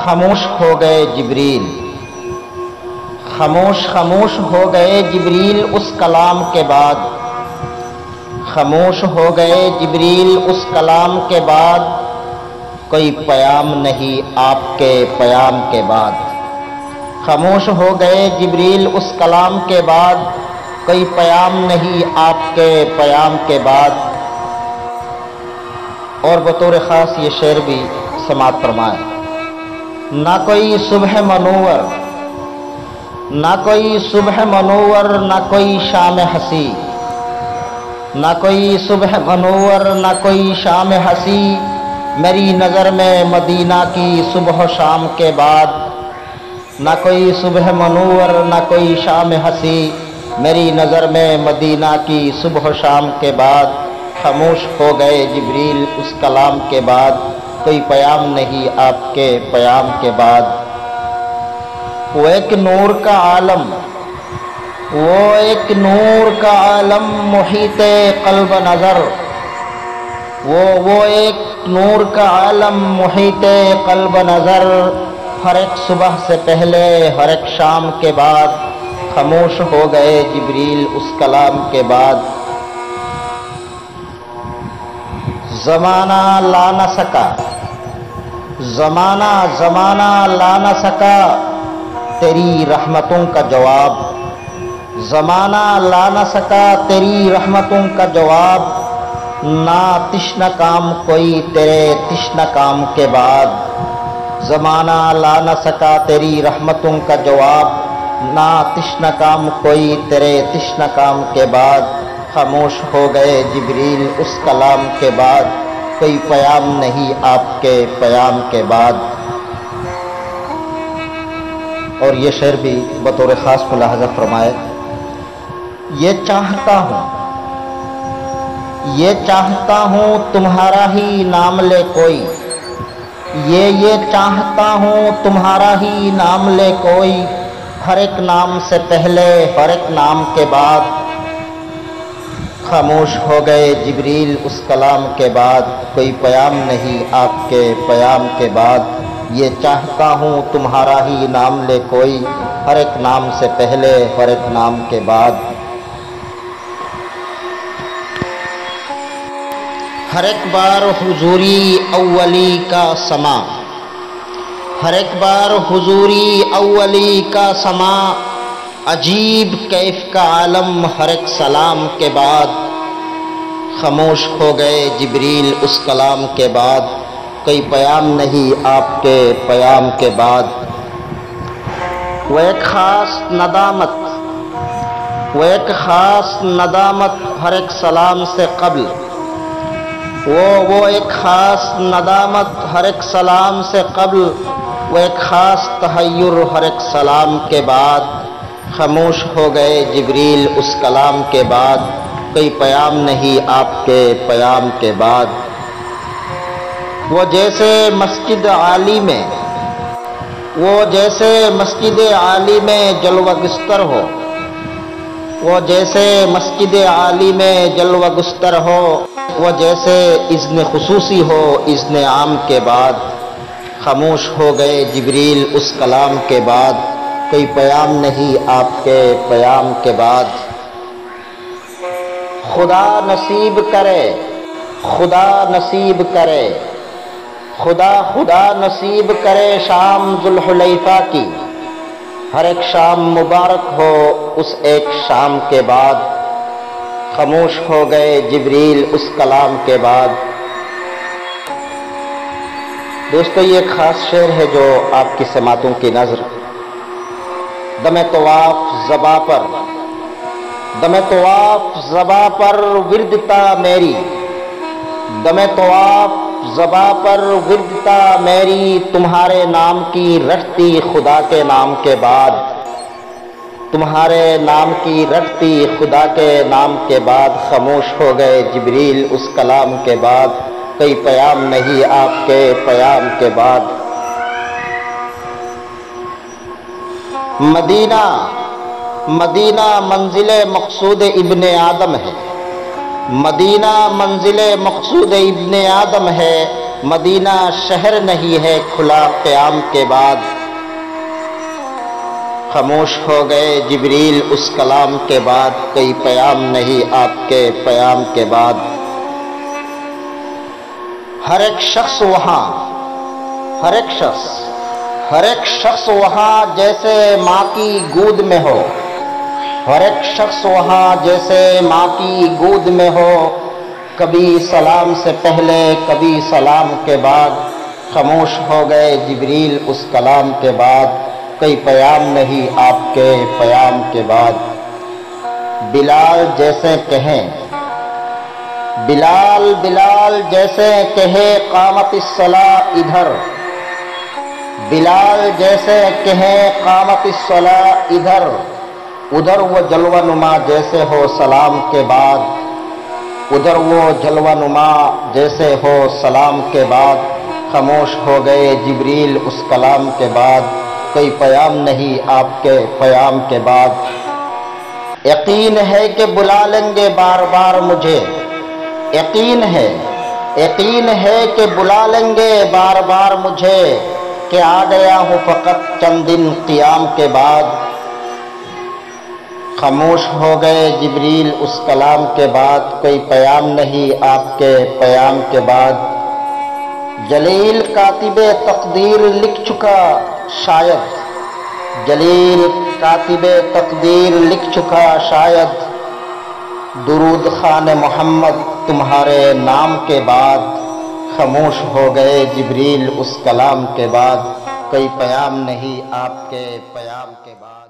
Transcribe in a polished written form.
خاموش ہو گئے جبریل، خاموش خاموش ہو گئے جبریل اس کلام کے بعد، خاموش ہو گئے جبریل اس کلام کے بعد، کوئی پیام نہیں آپ کے پیام کے بعد، خاموش ہو گئے جبریل اس کلام کے بعد، کوئی پیام نہیں آپ کے پیام کے بعد۔ اور بطور خاص یہ شعر بھی سماعت فرمائے۔ نہ کوئی صبح منور، نہ کوئی صبح منور، نہ کوئی شام ہنسی، نہ کوئی صبح منور، نہ کوئی شام ہنسی، میری نظر میں مدینہ کی صبح و شام کے بعد، نہ کوئی صبح منور، نہ کوئی شام ہنسی، میری نظر میں مدینہ کی صبح و شام کے بعد، خاموش ہو گئے جبریل اس کلام کے بعد، کوئی پیام نہیں آپ کے پیام کے بعد۔ وہ ایک نور کا عالم، وہ ایک نور کا عالم محیط قلب نظر، وہ ایک نور کا عالم محیط قلب نظر، ہر ایک صبح سے پہلے ہر ایک شام کے بعد، خاموش ہو گئے جبریل اس کلام کے بعد۔ زمانہ لا نہ سکا، زمانہ لا نہ سکا تیری رحمتوں کا جواب، زمانہ لا نہ سکا تیری رحمتوں کا جواب، نہ تشنہ کام کوئی تیرے تشنہ کام کے بعد، زمانہ لا نہ سکا تیری رحمتوں کا جواب، نہ تشنہ کام کوئی تیرے تشنہ کام کے بعد، خاموش ہو گئے جبریل اس کلام کے بعد، کوئی پیام نہیں آپ کے پیام کے بعد۔ اور یہ شعر بھی بطور خاص ملاحظہ فرمائے۔ یہ چاہتا ہوں تمہارا ہی نام لے کوئی، یہ چاہتا ہوں تمہارا ہی نام لے کوئی، ہر ایک نام سے پہلے ہر ایک نام کے بعد، خاموش ہو گئے جبریل اس کلام کے بعد، کوئی پیام نہیں آپ کے پیام کے بعد۔ یہ چاہتا ہوں تمہارا ہی نام لے کوئی، ہر ایک نام سے پہلے ہر ایک نام کے بعد۔ ہر ایک بار حضوری اولی کا سما، ہر ایک بار حضوری اولی کا سما، عجیب کیف کا عالم ہر ایک سلام کے بعد، خاموش ہو گئے جبریل اس کلام کے بعد، کوئی پیام نہیں آپ کے پیام کے بعد۔ وہ ایک خاص ندامت، وہ ایک خاص ندامت ہر ایک سلام سے قبل، وہ ایک خاص ندامت ہر ایک سلام سے قبل، وہ ایک خاص تحیر ہر ایک سلام کے بعد، خاموش ہو گئے جبریل اس کلام کے بعد، کوئی پیام نہیں آپ کے پیام کے بعد۔ وہ جیسے مسجد عالی میں، وہ جیسے مسجد عالی میں جلوہ گستر ہو، وہ جیسے مسجد عالی میں جلوہ گستر ہو، وہ جیسے اذن خصوصی ہو اذن عام کے بعد، خاموش ہو گئے جبریل اس کلام کے بعد، کوئی پیام نہیں آپ کے پیام کے بعد۔ خدا نصیب کرے، خدا نصیب کرے، خدا نصیب کرے شام ذوالحلیفہ کی، ہر ایک شام مبارک ہو اس ایک شام کے بعد، خاموش ہو گئے جبریل اس کلام کے بعد۔ دوستو یہ ایک خاص شعر ہے جو آپ کی سماعتوں کی نظر دم طواف زباں پر، دم طواف زباں پر وردتا میری، دم طواف زباں پر وردتا میری، تمہارے نام کی رٹتی خدا کے نام کے بعد، تمہارے نام کی رٹتی خدا کے نام کے بعد، خاموش ہو گئے جبریل اس کلام کے بعد، کوئی پیام نہیں آپ کے پیام کے بعد۔ مدینہ، مدینہ منزل مقصود ابن آدم ہے، مدینہ منزل مقصود ابن آدم ہے، مدینہ شہر نہیں ہے کھلا قیام کے بعد۔ خاموش ہو گئے جبریل اس کلام کے بعد، کوئی پیام نہیں آپ کے پیام کے بعد۔ ہر ایک شخص وہاں، ہر ایک شخص وہاں جیسے ماں کی گود میں ہو، ہر ایک شخص وہاں جیسے ماں کی گود میں ہو، کبھی سلام سے پہلے کبھی سلام کے بعد۔ خاموش ہو گئے جبریل اس کلام کے بعد، کوئی پیام نہیں آپ کے پیام کے بعد۔ بلال جیسے کہیں، بلال جیسے کہے قامت الصلاۃ ادھر، بلال جیسے کہے قامت الصلاۃ ادھر، ادھر وہ جلوہ نما جیسے ہو سلام کے بعد، ادھر وہ جلوہ نما جیسے ہو سلام کے بعد۔ خاموش ہو گئے جبریل اس کلام کے بعد، کوئی پیام نہیں آپ کے پیام کے بعد۔ یقین ہے کہ بلا لیں گے بار بار مجھے، یقین ہے کہ بلا لیں گے بار بار مجھے، کہ آ گیا ہوں فقط چند دن قیام کے بعد۔ خاموش ہو گئے جبریل اس کلام کے بعد، کوئی پیام نہیں آپ کے پیام کے بعد۔ جلیل کاتب تقدیر لکھ چکا شاید، جلیل کاتب تقدیر لکھ چکا شاید، درود خوان محمد تمہارے نام کے بعد۔ خاموش ہو گئے جبریل اس کلام کے بعد، کوئی پیام نہیں آپ کے پیام کے بعد۔